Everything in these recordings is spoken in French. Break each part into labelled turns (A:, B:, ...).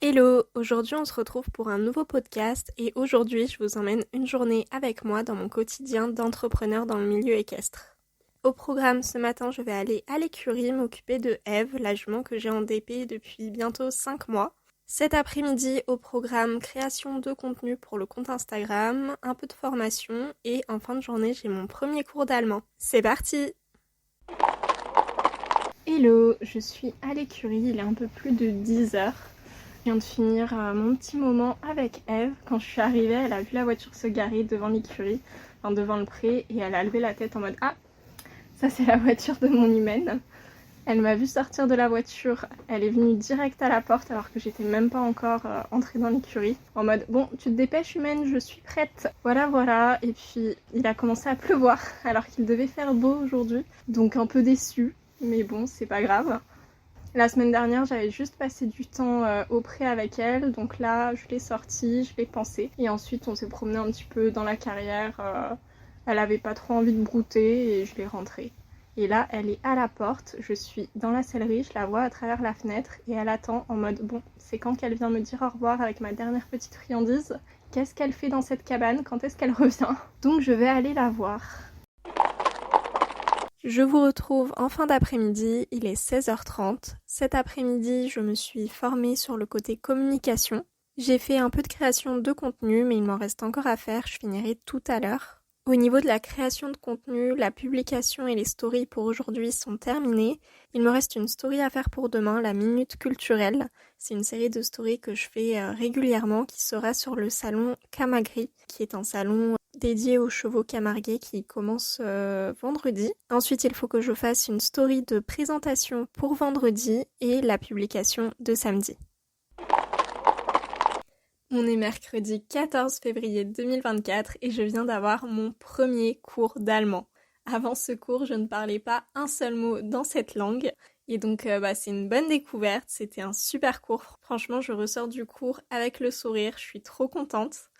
A: Hello, aujourd'hui on se retrouve pour un nouveau podcast et aujourd'hui je vous emmène une journée avec moi dans mon quotidien d'entrepreneur dans le milieu équestre. Au programme ce matin je vais aller à l'écurie m'occuper de Eve, la jument que j'ai en DP depuis bientôt 5 mois. Cet après-midi au programme création de contenu pour le compte Instagram, un peu de formation et en fin de journée j'ai mon premier cours d'allemand. C'est parti! Hello, je suis à l'écurie, il est un peu plus de 10 heures. Je viens de finir mon petit moment avec Eve. Quand je suis arrivée, elle a vu la voiture se garer devant l'écurie, enfin devant le pré, et elle a levé la tête en mode « Ah, ça c'est la voiture de mon humaine ». Elle m'a vu sortir de la voiture, elle est venue direct à la porte alors que j'étais même pas encore entrée dans l'écurie. En mode « Bon, tu te dépêches humaine, je suis prête ». Voilà. Et puis il a commencé à pleuvoir alors qu'il devait faire beau aujourd'hui. Donc un peu déçue, mais bon, c'est pas grave. La semaine dernière, j'avais juste passé du temps au pré avec elle, donc là, je l'ai sortie, je l'ai pansée. Et ensuite, on s'est promené un petit peu dans la carrière. Elle avait pas trop envie de brouter et je l'ai rentrée. Et là, elle est à la porte, je suis dans la sellerie, je la vois à travers la fenêtre et elle attend en mode « Bon, c'est quand qu'elle vient me dire au revoir avec ma dernière petite friandise ? Qu'est-ce qu'elle fait dans cette cabane ? Quand est-ce qu'elle revient ?» Donc je vais aller la voir. Je vous retrouve en fin d'après-midi, il est 16h30. Cet après-midi, je me suis formée sur le côté communication. J'ai fait un peu de création de contenu, mais il m'en reste encore à faire, je finirai tout à l'heure. Au niveau de la création de contenu, la publication et les stories pour aujourd'hui sont terminées. Il me reste une story à faire pour demain, la Minute Culturelle. C'est une série de stories que je fais régulièrement qui sera sur le salon Camagri, qui est un salon dédié aux chevaux camarguais qui commence vendredi. Ensuite, il faut que je fasse une story de présentation pour vendredi et la publication de samedi. On est mercredi 14 février 2024 et je viens d'avoir mon premier cours d'allemand. Avant ce cours, je ne parlais pas un seul mot dans cette langue. Et donc, c'est une bonne découverte. C'était un super cours. Franchement, je ressors du cours avec le sourire. Je suis trop contente.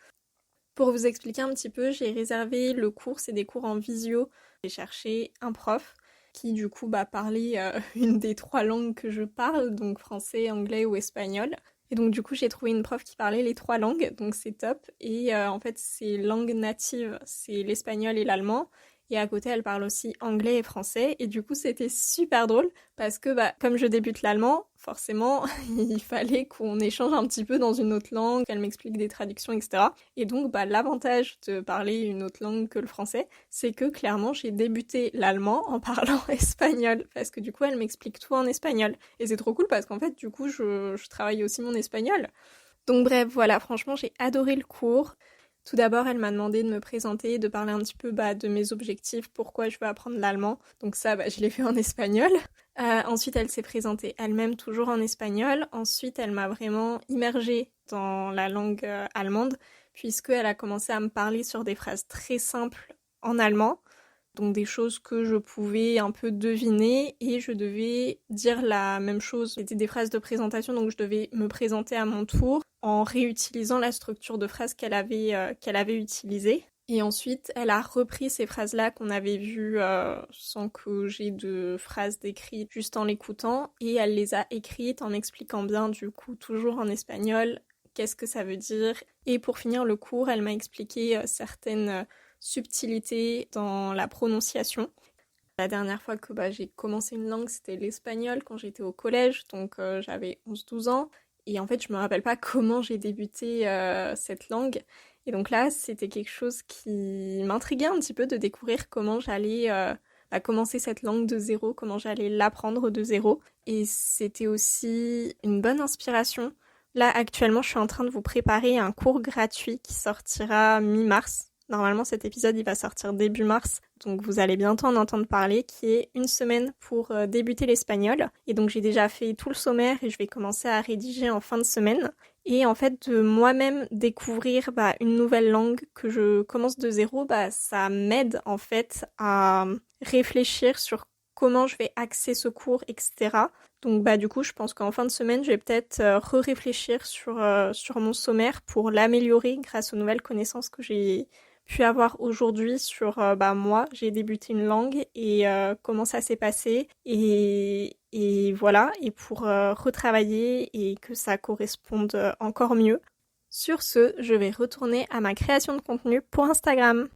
A: Pour vous expliquer un petit peu, j'ai réservé le cours, c'est des cours en visio. J'ai cherché un prof qui du coup parlait une des 3 langues que je parle, donc français, anglais ou espagnol. Et donc du coup j'ai trouvé une prof qui parlait les 3 langues, donc c'est top. Et en fait ses langues natives, c'est l'espagnol et l'allemand. Et à côté elle parle aussi anglais et français. Et du coup c'était super drôle parce que comme je débute l'allemand, forcément il fallait qu'on échange un petit peu dans une autre langue, qu'elle m'explique des traductions, etc. Et donc l'avantage de parler une autre langue que le français, c'est que clairement j'ai débuté l'allemand en parlant espagnol. Parce que du coup elle m'explique tout en espagnol. Et c'est trop cool parce qu'en fait du coup je travaille aussi mon espagnol. Donc bref, voilà, franchement j'ai adoré le cours. Tout d'abord, elle m'a demandé de me présenter, de parler un petit peu de mes objectifs, pourquoi je veux apprendre l'allemand. Donc ça, je l'ai fait en espagnol. Ensuite, elle s'est présentée elle-même toujours en espagnol. Ensuite, elle m'a vraiment immergée dans la langue allemande, puisqu'elle a commencé à me parler sur des phrases très simples en allemand. Donc des choses que je pouvais un peu deviner et je devais dire la même chose. C'était des phrases de présentation, donc je devais me présenter à mon tour en réutilisant la structure de phrase qu'elle avait utilisée. Et ensuite, elle a repris ces phrases-là qu'on avait vues sans que j'ai de phrases décrites, juste en l'écoutant, et elle les a écrites en m'expliquant bien, du coup, toujours en espagnol, qu'est-ce que ça veut dire. Et pour finir le cours, elle m'a expliqué certaines subtilité dans la prononciation. La dernière fois que j'ai commencé une langue, c'était l'espagnol quand j'étais au collège, donc j'avais 11-12 ans. Et en fait, je me rappelle pas comment j'ai débuté cette langue. Et donc là, c'était quelque chose qui m'intriguait un petit peu de découvrir comment j'allais commencer cette langue de zéro, comment j'allais l'apprendre de zéro. Et c'était aussi une bonne inspiration. Là, actuellement, je suis en train de vous préparer un cours gratuit qui sortira mi-mars. Normalement, cet épisode, il va sortir début mars, donc vous allez bientôt en entendre parler, qui est une semaine pour débuter l'espagnol. Et donc, j'ai déjà fait tout le sommaire et je vais commencer à rédiger en fin de semaine. Et en fait, de moi-même découvrir une nouvelle langue que je commence de zéro, ça m'aide en fait à réfléchir sur comment je vais axer ce cours, etc. Donc du coup, je pense qu'en fin de semaine, je vais peut-être réfléchir sur mon sommaire pour l'améliorer grâce aux nouvelles connaissances que j'ai pu avoir aujourd'hui sur moi, j'ai débuté une langue et comment ça s'est passé et voilà, et pour retravailler et que ça corresponde encore mieux. Sur ce, je vais retourner à ma création de contenu pour Instagram.